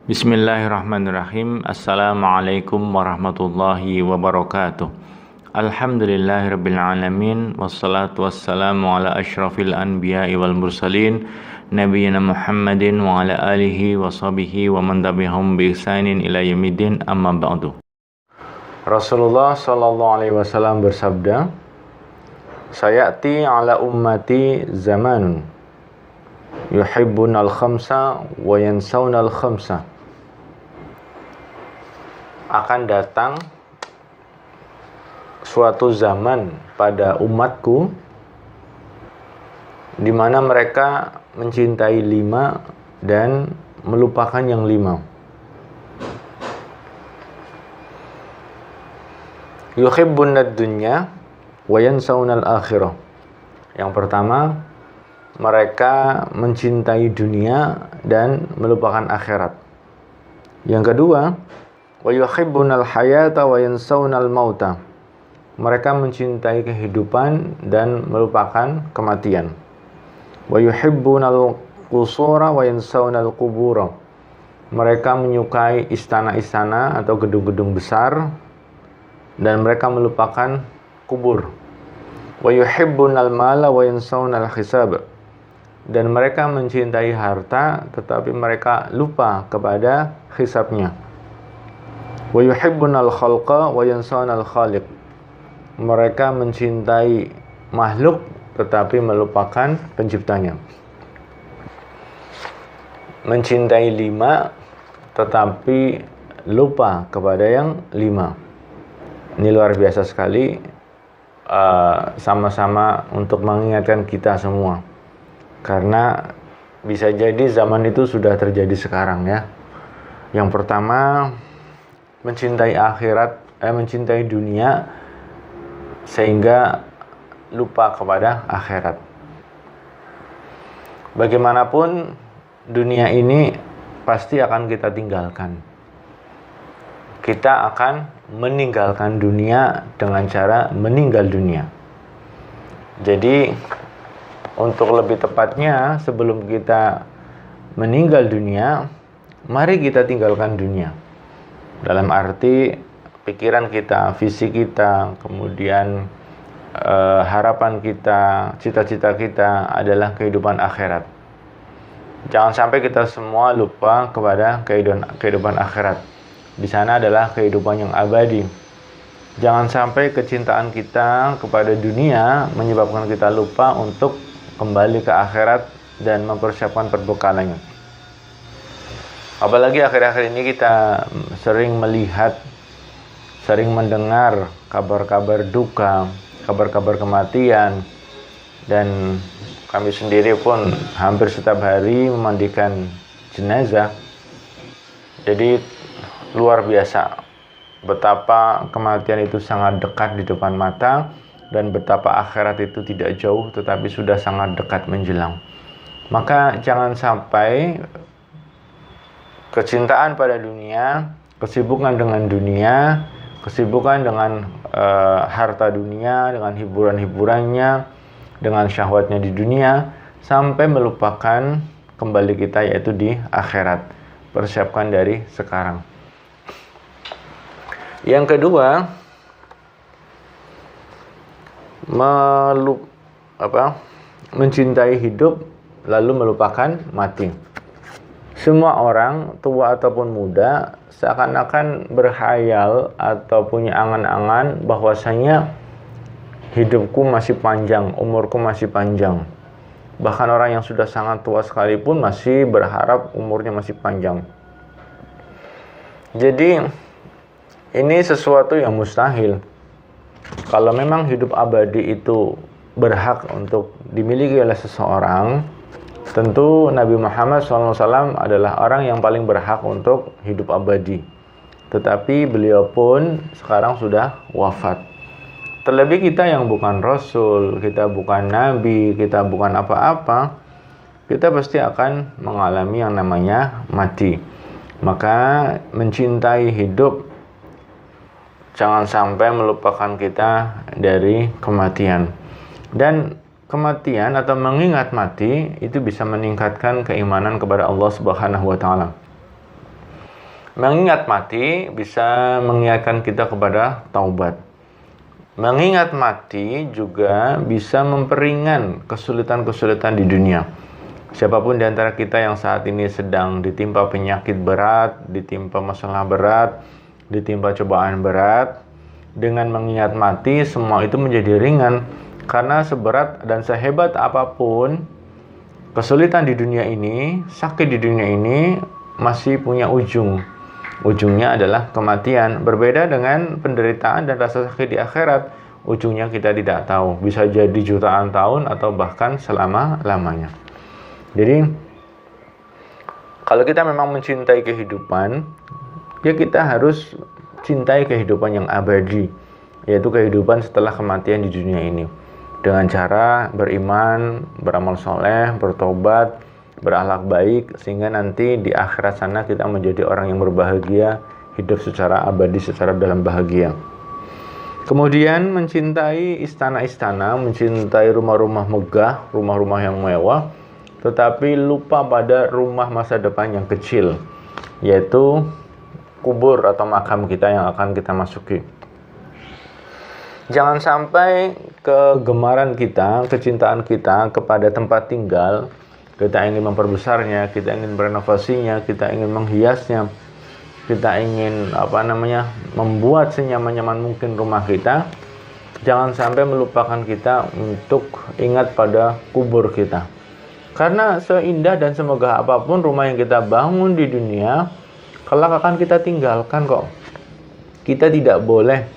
Bismillahirrahmanirrahim. Assalamualaikum warahmatullahi wabarakatuh. Alhamdulillahirabbil alamin wassalatu wassalamu ala asyrafil anbiya'i wal mursalin nabiyina Muhammadin wa ala alihi wa sahbihi wa man tabi'ahum bi ihsanin ila yaumiddin, amma ba'du. Rasulullah sallallahu alaihi wasallam bersabda, "Sayati ala ummati zamanun yuhibbunal khamsa wa yansawnal khamsa." Akan datang suatu zaman pada umatku di mana mereka mencintai 5 dan melupakan yang 5. Yuhibbunad dunya wa yansawnal akhirah. Yang pertama, mereka mencintai dunia dan melupakan akhirat. Yang kedua, wa yuhibbunal hayata wa yansawnal mauta. Mereka mencintai kehidupan dan melupakan kematian. Wa yuhibbunal qusura wa yansawnal qubura. Mereka menyukai istana-istana atau gedung-gedung besar dan mereka melupakan kubur. Wa yuhibbunal mala wa yansawnal hisab. Dan mereka mencintai harta tetapi mereka lupa kepada hisabnya. Wa yuhibbunal khalqa wa yansawnal khaliq. Mereka mencintai makhluk tetapi melupakan penciptanya. Mencintai 5 tetapi lupa kepada yang 5. Ini luar biasa sekali, sama-sama untuk mengingatkan kita semua. Karena bisa jadi zaman itu sudah terjadi sekarang ya. Yang pertama, mencintai mencintai dunia sehingga lupa kepada akhirat. Bagaimanapun dunia ini pasti akan kita tinggalkan. Kita akan meninggalkan dunia dengan cara meninggal dunia. Jadi untuk lebih tepatnya, sebelum kita meninggal dunia, mari kita tinggalkan dunia. Dalam arti pikiran kita, visi kita, kemudian harapan kita, cita-cita kita adalah kehidupan akhirat. Jangan sampai kita semua lupa kepada kehidupan akhirat. Di sana adalah kehidupan yang abadi. Jangan sampai kecintaan kita kepada dunia menyebabkan kita lupa untuk kembali ke akhirat dan mempersiapkan perbekalannya. Apalagi akhir-akhir ini kita sering melihat, sering mendengar kabar-kabar duka, kabar-kabar kematian, dan kami sendiri pun hampir setiap hari memandikan jenazah. Jadi luar biasa betapa kematian itu sangat dekat di depan mata dan betapa akhirat itu tidak jauh tetapi sudah sangat dekat menjelang. Maka jangan sampai kecintaan pada dunia, kesibukan dengan dunia, kesibukan dengan harta dunia, dengan hiburan-hiburannya, dengan syahwatnya di dunia, sampai melupakan kembali kita yaitu di akhirat. Persiapkan dari sekarang. Yang kedua, mencintai hidup lalu melupakan mati. Semua orang, tua ataupun muda, seakan-akan berhayal atau punya angan-angan bahwasanya hidupku masih panjang, umurku masih panjang. Bahkan orang yang sudah sangat tua sekalipun masih berharap umurnya masih panjang. Jadi ini sesuatu yang mustahil. Kalau memang hidup abadi itu berhak untuk dimiliki oleh seseorang, tentu Nabi Muhammad SAW adalah orang yang paling berhak untuk hidup abadi. Tetapi beliau pun sekarang sudah wafat. Terlebih kita yang bukan Rasul, kita bukan Nabi, kita bukan apa-apa, kita pasti akan mengalami yang namanya mati. Maka mencintai hidup jangan sampai melupakan kita dari kematian. Dan kematian atau mengingat mati itu bisa meningkatkan keimanan kepada Allah Subhanahu wa taala. Mengingat mati bisa mengingatkan kita kepada taubat. Mengingat mati juga bisa memperingan kesulitan-kesulitan di dunia. Siapapun di antara kita yang saat ini sedang ditimpa penyakit berat, ditimpa masalah berat, ditimpa cobaan berat, dengan mengingat mati semua itu menjadi ringan. Karena seberat dan sehebat apapun kesulitan di dunia ini, sakit di dunia ini masih punya ujung. Ujungnya adalah kematian. Berbeda dengan penderitaan dan rasa sakit di akhirat, ujungnya kita tidak tahu. Bisa jadi jutaan tahun atau bahkan selama-lamanya. Jadi, kalau kita memang mencintai kehidupan, ya kita harus cintai kehidupan yang abadi, yaitu kehidupan setelah kematian di dunia ini. Dengan cara beriman, beramal soleh, bertobat, berakhlak baik, sehingga nanti di akhirat sana kita menjadi orang yang berbahagia, hidup secara abadi, secara dalam bahagia. Kemudian mencintai istana-istana, mencintai rumah-rumah megah, rumah-rumah yang mewah, tetapi lupa pada rumah masa depan yang kecil, yaitu kubur atau makam kita yang akan kita masuki. Jangan sampai kegemaran kita, kecintaan kita kepada tempat tinggal, kita ingin memperbesarnya, kita ingin merenovasinya, kita ingin menghiasnya, kita ingin membuat senyaman-nyaman mungkin rumah kita. Jangan sampai melupakan kita untuk ingat pada kubur kita. Karena seindah dan semegah apapun rumah yang kita bangun di dunia, kelak akan kita tinggalkan kok. Kita tidak boleh,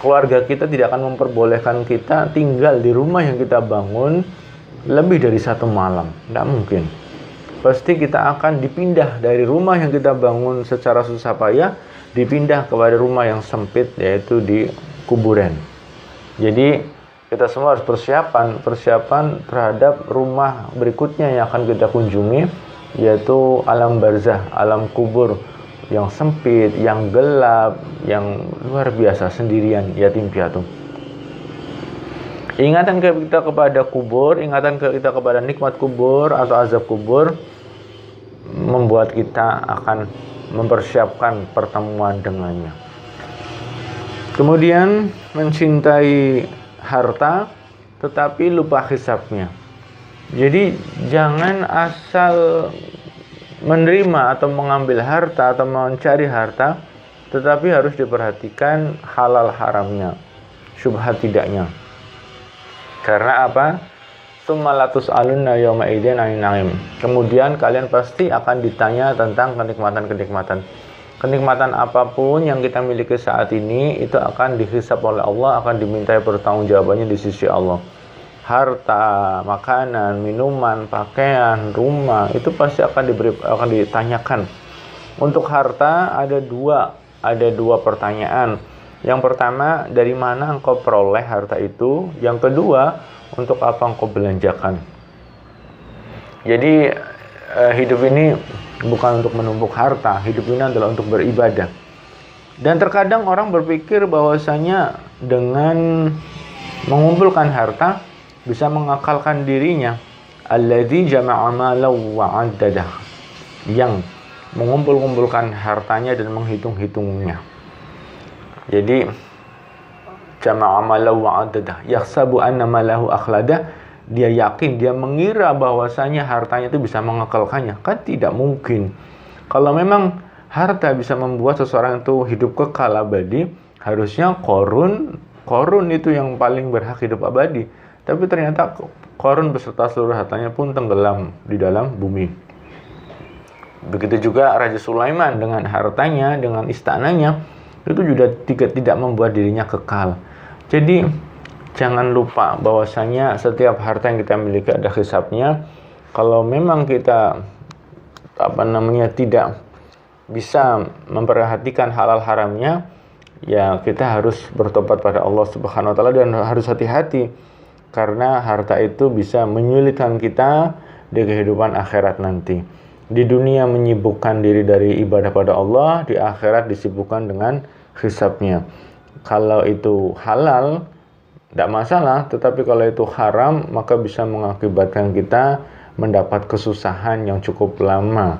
keluarga kita tidak akan memperbolehkan kita tinggal di rumah yang kita bangun lebih dari 1 malam. Tidak mungkin. Pasti kita akan dipindah dari rumah yang kita bangun secara susah payah, dipindah kepada rumah yang sempit, yaitu di kuburan. Jadi kita semua harus persiapan terhadap rumah berikutnya yang akan kita kunjungi, yaitu alam barzah, alam kubur yang sempit, yang gelap, yang luar biasa, sendirian, yatim piatu. Ingatan kita kepada kubur, ingatan kita kepada nikmat kubur atau azab kubur membuat kita akan mempersiapkan pertemuan dengannya. Kemudian mencintai harta tetapi lupa hisabnya. Jadi jangan asal menerima atau mengambil harta atau mencari harta, tetapi harus diperhatikan halal haramnya, syubhat tidaknya. Karena apa? Tsumma tus'alunna yauma idzin 'anil na'im. Kemudian kalian pasti akan ditanya tentang kenikmatan-kenikmatan. Kenikmatan apapun yang kita miliki saat ini itu akan dihisab oleh Allah, akan dimintai pertanggungjawabannya di sisi Allah. Harta, makanan, minuman, pakaian, rumah itu pasti akan ditanyakan. Untuk harta ada dua pertanyaan. Yang pertama, dari mana engkau peroleh harta itu? Yang kedua, untuk apa engkau belanjakan? Jadi hidup ini bukan untuk menumpuk harta, hidup ini adalah untuk beribadah. Dan terkadang orang berpikir bahwasanya dengan mengumpulkan harta bisa mengakalkan dirinya. Alladzi jama'a malan wa 'addadah. Yang mengumpulkan hartanya dan menghitung-hitungnya. Jadi jama'a malan wa 'addadah. Yahsabu anna malahu akhladah. Dia yakin, dia mengira bahwasanya hartanya itu bisa mengekalkannya. Kan tidak mungkin. Kalau memang harta bisa membuat seseorang itu hidup kekal abadi, harusnya Qarun itu yang paling berhak hidup abadi. Tapi ternyata Qarun beserta seluruh hartanya pun tenggelam di dalam bumi. Begitu juga Raja Sulaiman dengan hartanya, dengan istananya, itu juga tidak membuat dirinya kekal. Jadi jangan lupa bahwasanya setiap harta yang kita miliki ada hisabnya. Kalau memang kita tidak bisa memperhatikan halal haramnya, ya kita harus bertobat pada Allah Subhanahu wa taala dan harus hati-hati karena harta itu bisa menyulitkan kita di kehidupan akhirat nanti. Di dunia menyibukkan diri dari ibadah pada Allah, di akhirat disibukkan dengan hisabnya. Kalau itu halal tidak masalah, tetapi kalau itu haram maka bisa mengakibatkan kita mendapat kesusahan yang cukup lama.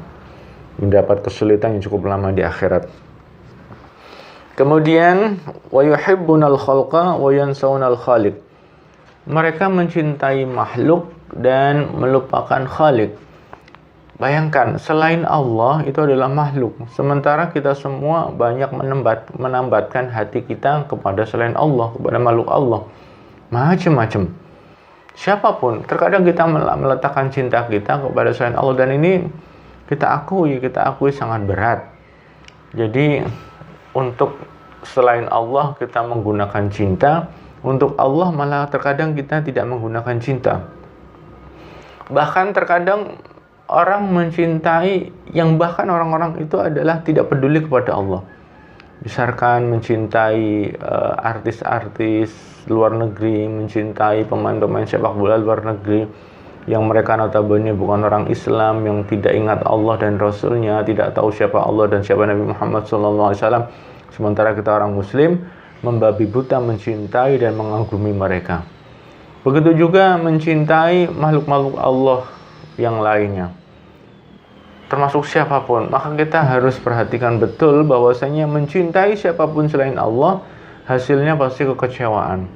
mendapat kesulitan yang cukup lama di akhirat. Kemudian wa yuhibbunal khalqa wa yansawunal khaliq. Mereka mencintai makhluk dan melupakan Khalik. Bayangkan, selain Allah itu adalah makhluk. Sementara kita semua banyak menambatkan hati kita kepada selain Allah, kepada makhluk Allah. Macam-macam. Siapapun, terkadang kita meletakkan cinta kita kepada selain Allah, dan ini kita akui sangat berat. Jadi untuk selain Allah kita menggunakan cinta, untuk Allah malah terkadang kita tidak menggunakan cinta. Bahkan terkadang orang mencintai yang bahkan orang-orang itu adalah tidak peduli kepada Allah. Misalkan mencintai artis-artis luar negeri, mencintai pemain-pemain sepak bola luar negeri yang mereka notabene bukan orang Islam, yang tidak ingat Allah dan Rasulnya, tidak tahu siapa Allah dan siapa Nabi Muhammad SAW. Sementara kita orang Muslim membabi buta mencintai dan mengagumi mereka. Begitu juga mencintai makhluk-makhluk Allah yang lainnya, termasuk siapapun. Maka kita harus perhatikan betul bahwasanya mencintai siapapun selain Allah, hasilnya pasti kekecewaan.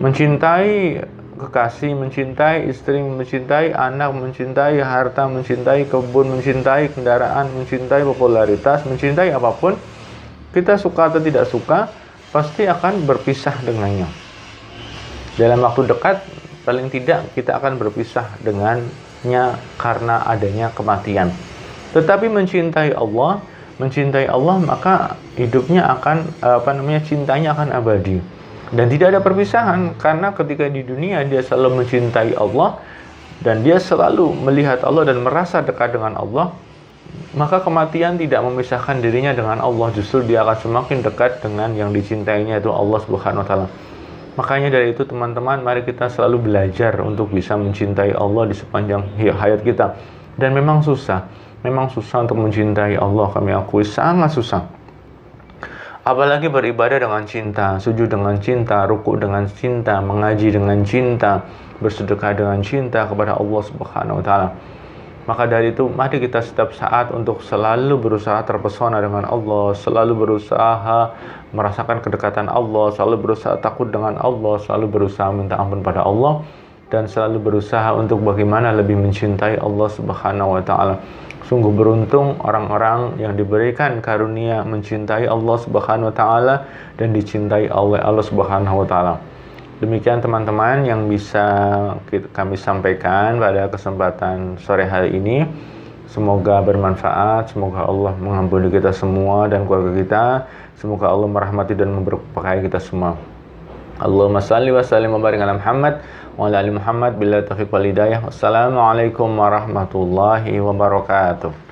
Mencintai kekasih, mencintai istri, mencintai anak, mencintai harta, mencintai kebun, mencintai kendaraan, mencintai popularitas, mencintai apapun, kita suka atau tidak suka, pasti akan berpisah dengannya. Dalam waktu dekat, paling tidak kita akan berpisah dengannya karena adanya kematian. Tetapi mencintai Allah maka hidupnya akan cintanya akan abadi dan tidak ada perpisahan, karena ketika di dunia dia selalu mencintai Allah dan dia selalu melihat Allah dan merasa dekat dengan Allah, maka kematian tidak memisahkan dirinya dengan Allah, justru dia akan semakin dekat dengan yang dicintainya, itu Allah Subhanahu wa taala. Makanya dari itu teman-teman, mari kita selalu belajar untuk bisa mencintai Allah di sepanjang hayat kita. Dan memang susah untuk mencintai Allah, kami akui sangat susah. Apalagi beribadah dengan cinta, sujud dengan cinta, ruku dengan cinta, mengaji dengan cinta, bersedekah dengan cinta kepada Allah Subhanahu wa taala. Maka dari itu, mari kita setiap saat untuk selalu berusaha terpesona dengan Allah, selalu berusaha merasakan kedekatan Allah, selalu berusaha takut dengan Allah, selalu berusaha minta ampun pada Allah, dan selalu berusaha untuk bagaimana lebih mencintai Allah Subhanahu wa taala. Sungguh beruntung orang-orang yang diberikan karunia mencintai Allah Subhanahu wa taala dan dicintai oleh Allah Subhanahu wa taala. Demikian teman-teman yang bisa kami sampaikan pada kesempatan sore hari ini. Semoga bermanfaat, semoga Allah mengampuni kita semua dan keluarga kita. Semoga Allah merahmati dan memberkahi kita semua. Allahumma salli wa sallim wa barik ala Muhammad wa ala ali Muhammad billahi taufiq wal hidayah. Wassalamualaikum warahmatullahi wabarakatuh.